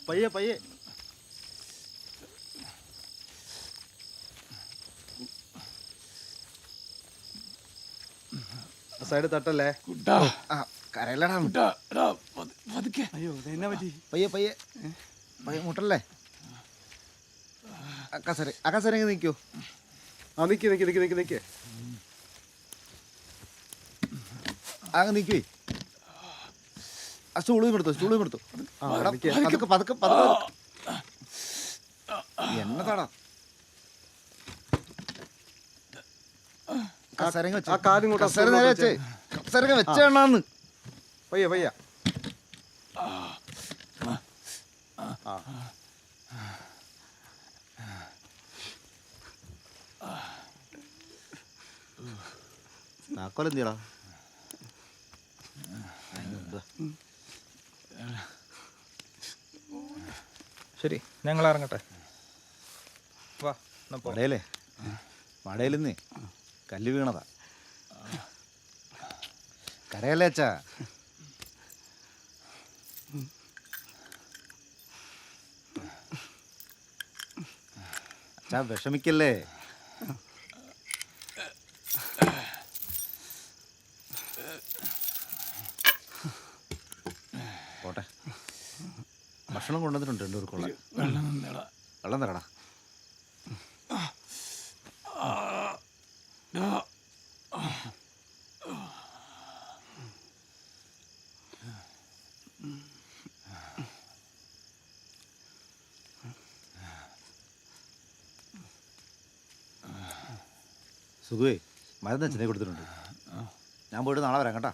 പയ്യെ പയ്യെ. സൈഡ് തട്ടല്ലേ. കരയിലടാ. അയ്യോ എന്നാ പറ്റി? പയ്യെ പയ്യെ പയ്യെ മുട്ടല്ലേ. കസര നിൽക്കൂ. ആ നിക്ക് നിക്ക് നിക്ക് നിക്ക് നിക്ക്. അങ്ങ് നിൽക്കുവേ. ആ സ്റ്റൂളും കൊടുത്തു. പതുക്കെ പതുക്കെ പതുക്കെ. എന്നതാടാ കസരങ്ങ വെച്ചാന്ന്. പയ്യ പയ്യ. താക്കോലെന്തിയടാ? ശരി, ഞങ്ങൾ ഇറങ്ങട്ടെ. വാ. മടയിലേ മടയിലെന്നേ കല്ല് വീണതാ. കരയല്ലേ അച്ഛാ? അച്ഛാ വിഷമിക്കല്ലേ. പോട്ടെ, ഭക്ഷണം കൊണ്ടുവന്നിട്ടുണ്ട്. രണ്ടുപേർക്കുള്ള വെള്ളം തരടാ. സുഖേ, മരുന്ന് അച്ഛനെ കൊടുത്തിട്ടുണ്ട്. ഞാൻ പോയിട്ട് നാളെ വരാം കേട്ടാ.